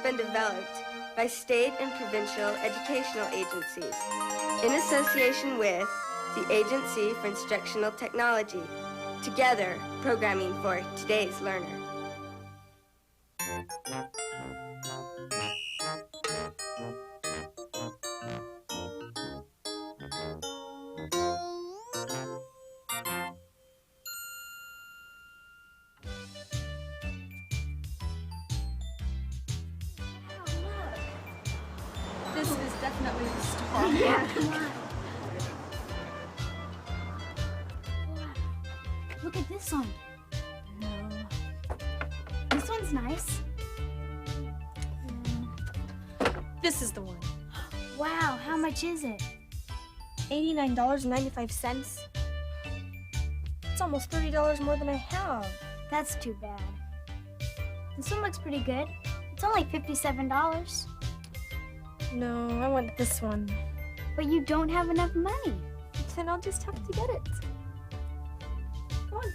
been developed by state and provincial educational agencies in association with the Agency for Instructional Technology, together programming for today's learner. This is definitely the star. Yeah, come on. Look at this one. No. This one's nice. This is the one. Wow, how much is it? $89.95. It's almost $30 more than I have. That's too bad. This one looks pretty good. It's only $57. No, I want this one. But you don't have enough money. Then I'll just have to get it. Come on.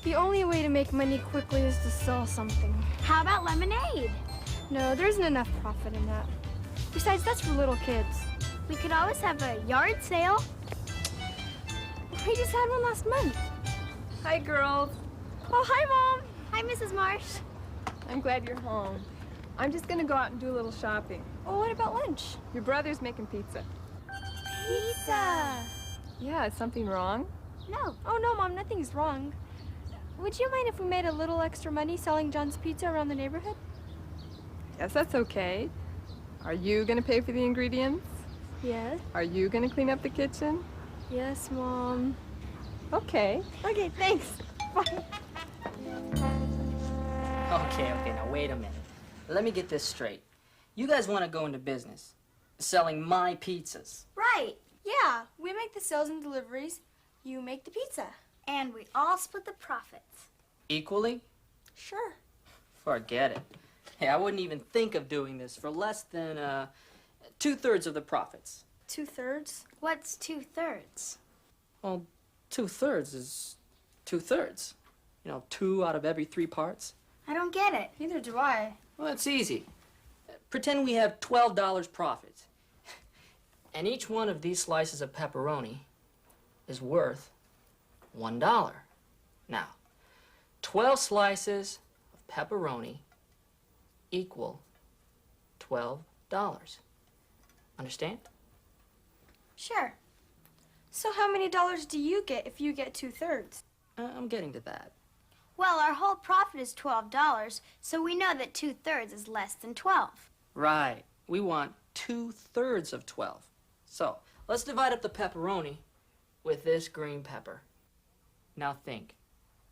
The only way to make money quickly is to sell something. How about lemonade? No, there isn't enough profit in that. Besides, that's for little kids. We could always have a yard sale. We just had one last month. Hi, girls. Oh, hi, Mom. Hi, Mrs. Marsh. I'm glad you're home. I'm just gonna go out and do a little shopping. Oh, what about lunch? Your brother's making pizza. Pizza. Yeah, is something wrong? No. Oh, no, Mom, nothing's wrong. Would you mind if we made a little extra money selling John's Pizza around the neighborhood? Yes, that's okay. Are you gonna pay for the ingredients? Yes. Are you gonna clean up the kitchen? Yes, Mom. Okay. Okay, thanks. Bye. Okay, now wait a minute. Let me get this straight. You guys want to go into business, selling my pizzas. Right. Yeah, we make the sales and deliveries. You make the pizza. And we all split the profits. Equally? Sure. Forget it. Hey, I wouldn't even think of doing this for less than 2/3 of the profits. 2/3? What's 2/3? Well, 2/3 is 2/3. You know, 2 out of every 3 parts. I don't get it. Neither do I. Well, that's easy. Pretend we have $12 profit. And each one of these slices of pepperoni is worth $1. Now, 12 slices of pepperoni equal $12. Understand? Sure. So how many dollars do you get if you get 2/3? I'm getting to that. Well, our whole profit is $12, so we know that 2/3 is less than 12. Right. We want 2/3 of 12. So, let's divide up the pepperoni with this green pepper. Now think.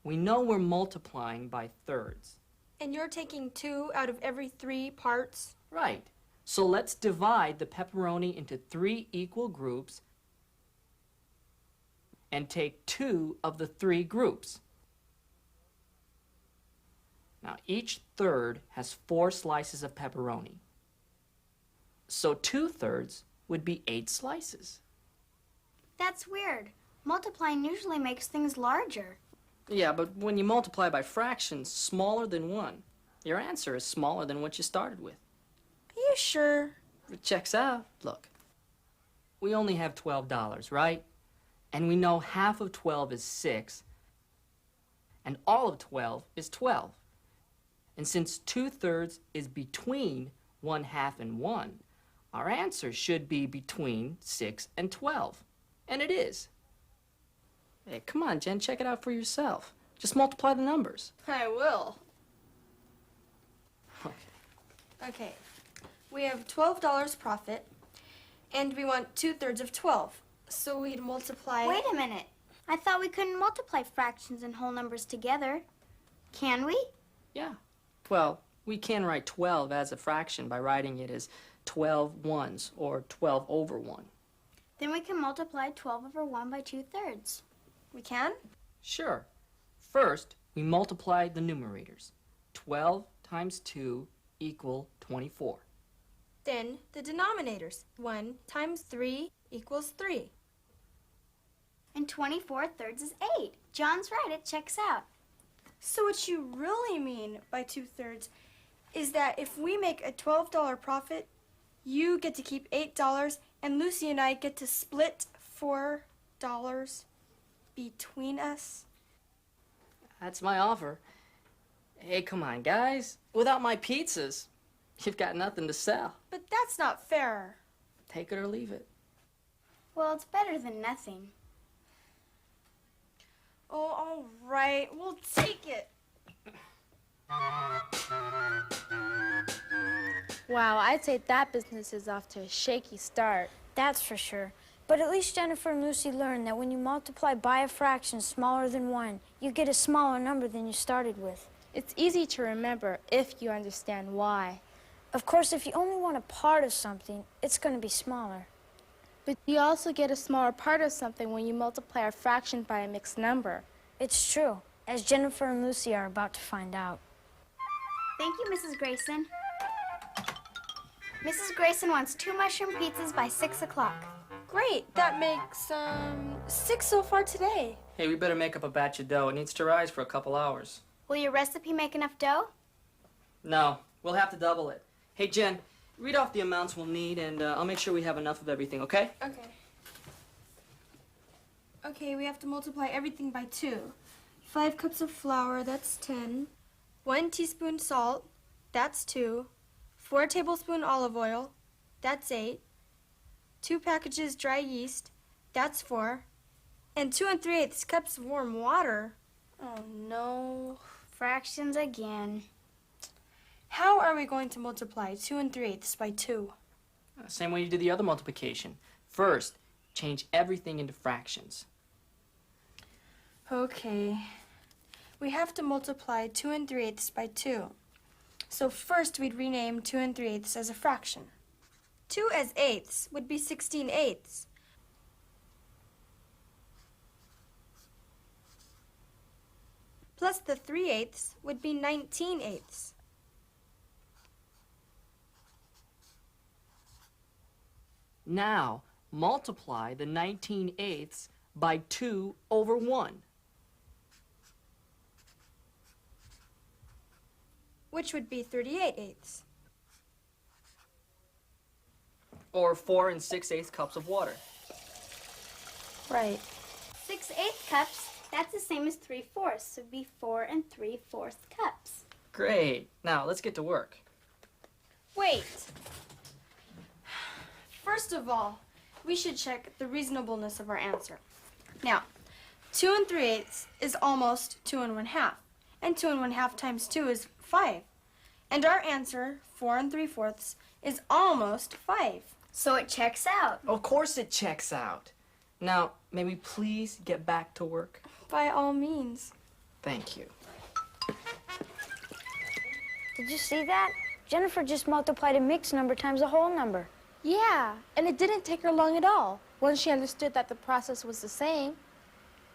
We know we're multiplying by thirds. And you're taking 2 out of every 3 parts? Right. So let's divide the pepperoni into 3 equal groups and take 2 of the 3 groups. Now, each third has 4 slices of pepperoni. So 2/3 would be 8 slices. That's weird. Multiplying usually makes things larger. Yeah, but when you multiply by fractions smaller than 1, your answer is smaller than what you started with. Are you sure? It checks out. Look, we only have $12, right? And we know half of 12 is 6, and all of 12 is 12. And since 2/3 is between 1/2 and 1, our answer should be between 6 and 12. And it is. Hey, come on, Jen, check it out for yourself. Just multiply the numbers. I will. Okay. Okay. We have $12 profit, and we want 2/3 of 12. So we'd multiply... Wait a minute. I thought we couldn't multiply fractions and whole numbers together. Can we? Yeah. Well, we can write 12 as a fraction by writing it as 12 ones, or 12 over 1. Then we can multiply 12 over 1 by 2/3. We can? Sure. First, we multiply the numerators. 12 times 2 equal 24. Then the denominators. 1 times 3 equals 3. And 24/3 is 8. John's right, it checks out. So what you really mean by 2/3 is that if we make a $12 profit, you get to keep $8 and Lucy and I get to split $4 between us? That's my offer. Hey, come on, guys. Without my pizzas, you've got nothing to sell. But that's not fair. Take it or leave it. Well, it's better than nothing. Oh, all right. We'll take it. Wow, I'd say that business is off to a shaky start. That's for sure. But at least Jennifer and Lucy learned that when you multiply by a fraction smaller than 1, you get a smaller number than you started with. It's easy to remember if you understand why. Of course, if you only want a part of something, it's going to be smaller. But you also get a smaller part of something when you multiply a fraction by a mixed number. It's true, as Jennifer and Lucy are about to find out. Thank you, Mrs. Grayson. Mrs. Grayson wants 2 mushroom pizzas by 6 o'clock. Great. That makes 6 so far today. Hey, we better make up a batch of dough. It needs to rise for a couple hours. Will your recipe make enough dough? No, we'll have to double it. Hey, Jen, read off the amounts we'll need, and I'll make sure we have enough of everything, okay? Okay. Okay, we have to multiply everything by 2. 5 cups of flour, that's 10. 1 teaspoon salt, that's 2. 4 tablespoon olive oil, that's 8. 2 packages dry yeast, that's 4. And 2 3/8 cups of warm water. Oh no. Fractions again. How are we going to multiply 2 3/8 by 2? Same way you did the other multiplication. First, change everything into fractions. Okay. We have to multiply 2 3/8 by 2. So first we'd rename 2 3/8 as a fraction. 2 as eighths would be 16/8. Plus the 3/8 would be 19/8. Now, multiply the 19/8 by 2 over 1. Which would be 38/8. Or 4 6/8 cups of water. Right. 6/8 cups, that's the same as 3/4, so it'd be 4 3/4 cups. Great. Now, let's get to work. Wait. First of all, we should check the reasonableness of our answer. Now, 2 3/8 is almost 2 1/2, and 2 1/2 times 2 is 5. And our answer, 4 3/4, is almost 5. So it checks out. Of course it checks out. Now, may we please get back to work? By all means. Thank you. Did you see that? Jennifer just multiplied a mixed number times a whole number. Yeah, and it didn't take her long at all, once she understood that the process was the same.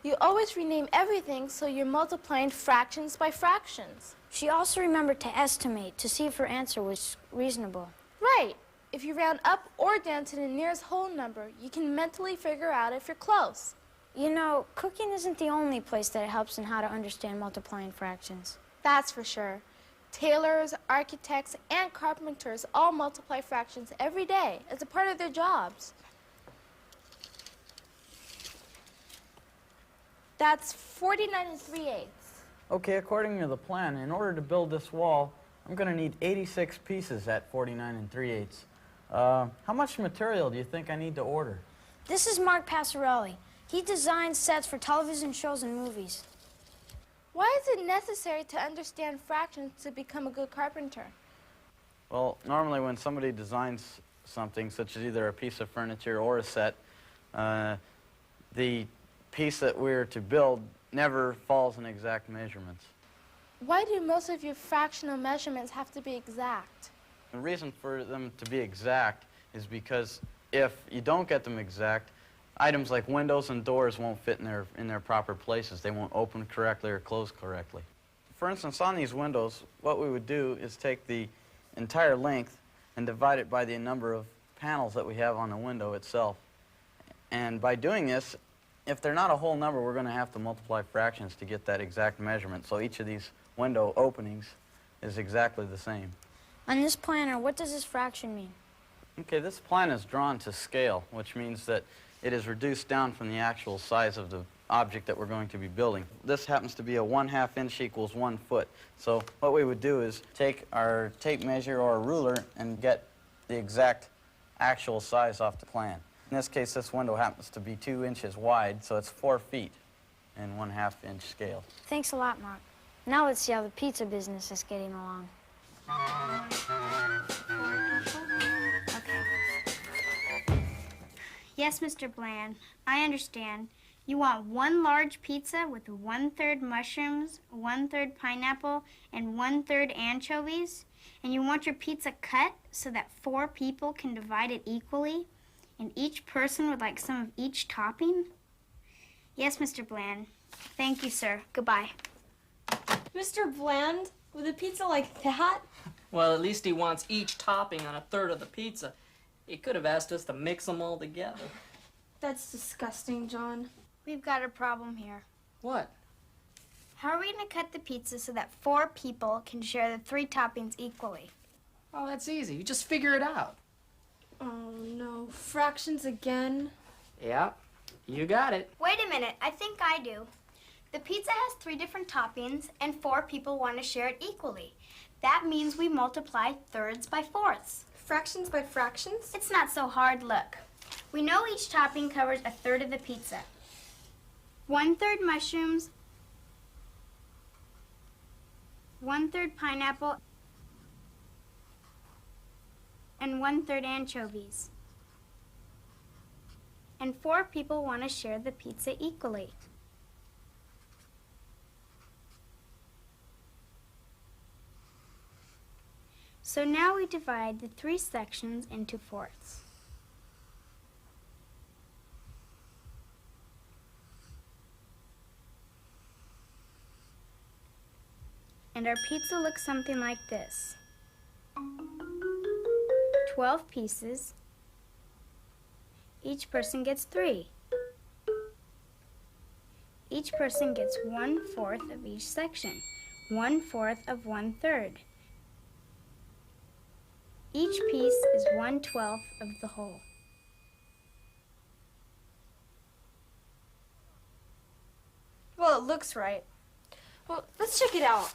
You always rename everything so you're multiplying fractions by fractions. She also remembered to estimate to see if her answer was reasonable. Right. If you round up or down to the nearest whole number, you can mentally figure out if you're close. You know, cooking isn't the only place that helps in how to understand multiplying fractions. That's for sure. Tailors, architects, and carpenters all multiply fractions every day as a part of their jobs. That's 49 3/8. Okay, according to the plan, in order to build this wall, I'm going to need 86 pieces at 49 3/8. How much material do you think I need to order? This is Mark Passarelli. He designs sets for television shows and movies. Why is it necessary to understand fractions to become a good carpenter? Well, normally when somebody designs something, such as either a piece of furniture or a set, the piece that we're to build never falls in exact measurements. Why do most of your fractional measurements have to be exact? The reason for them to be exact is because if you don't get them exact, items like windows and doors won't fit in their proper places. They won't open correctly or close correctly. For instance, on these windows, what we would do is take the entire length and divide it by the number of panels that we have on the window itself. And by doing this, If they're not a whole number, we're going to have to multiply fractions to get that exact measurement. So each of these window openings is exactly the same. On this planner, what does this fraction mean? Okay, this plan is drawn to scale, which means that it is reduced down from the actual size of the object that we're going to be building. This happens to be a 1/2 inch equals 1 foot. So what we would do is take our tape measure or a ruler and get the exact actual size off the plan. In this case, this window happens to be 2 inches wide, so it's 4 feet in 1/2 inch scale. Thanks a lot, Mark. Now let's see how the pizza business is getting along. Yes, Mr. Bland, I understand. You want one large pizza with 1/3 mushrooms, 1/3 pineapple, and 1/3 anchovies? And you want your pizza cut so that 4 people can divide it equally? And each person would like some of each topping? Yes, Mr. Bland. Thank you, sir. Goodbye. Mr. Bland, with a pizza like that? Well, at least he wants each topping on 1/3 of the pizza. He could have asked us to mix them all together. That's disgusting, John. We've got a problem here. What? How are we going to cut the pizza so that 4 people can share the 3 toppings equally? Oh, that's easy. You just figure it out. Oh, no. Fractions again? Yeah, you got it. Wait a minute. I think I do. The pizza has 3 different toppings, and 4 people want to share it equally. That means we multiply thirds by fourths. Fractions by fractions? It's not so hard. Look. We know each topping covers 1/3 of the pizza. 1/3 mushrooms, 1/3 pineapple, and 1/3 anchovies. And 4 people want to share the pizza equally. So now we divide the 3 sections into fourths. And our pizza looks something like this. 12 pieces. Each person gets 3. Each person gets 1/4 of each section. 1/4 of 1/3. Each piece is 1/12 of the whole. Well, it looks right. Well, let's check it out.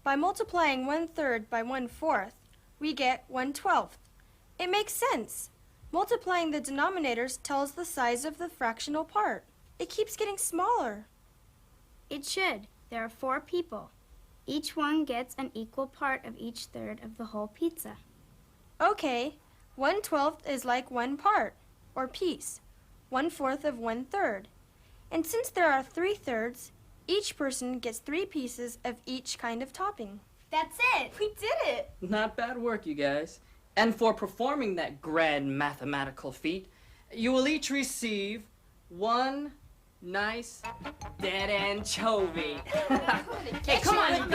By multiplying 1/3 by 1/4, we get 1/12. It makes sense. Multiplying the denominators tells the size of the fractional part. It keeps getting smaller. It should. There are 4 people. Each one gets an equal part of each third of the whole pizza. Okay, 1/12 is like 1 part, or piece, 1/4 of 1/3. And since there are 3 thirds, each person gets 3 pieces of each kind of topping. That's it. We did it! Not bad work, you guys. And for performing that grand mathematical feat, you will each receive 1 nice dead anchovy. Hey, come on,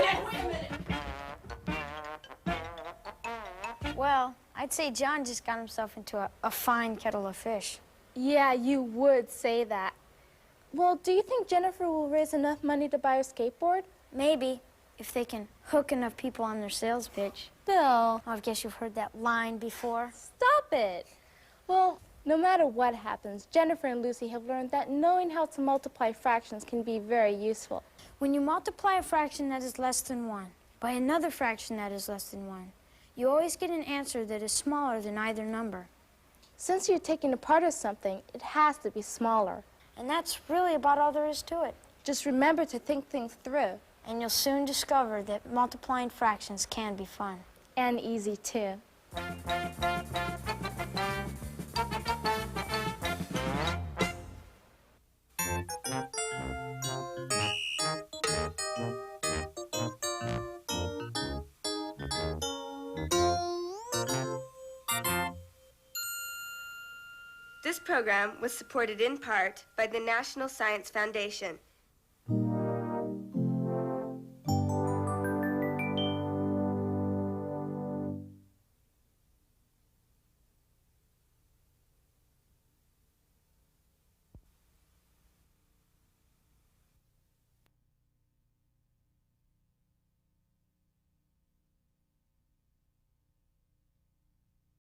Well, I'd say John just got himself into a fine kettle of fish. Yeah, you would say that. Well, do you think Jennifer will raise enough money to buy a skateboard? Maybe, if they can hook enough people on their sales pitch. Bill, Oh, I guess you've heard that line before. stop it. Well, no matter what happens, Jennifer and Lucy have learned that knowing how to multiply fractions can be very useful. When you multiply a fraction that is less than 1 by another fraction that is less than 1, you always get an answer that is smaller than either number. Since you're taking a part of something, it has to be smaller. And that's really about all there is to it. Just remember to think things through. And you'll soon discover that multiplying fractions can be fun. And easy, too. This program was supported in part by the National Science Foundation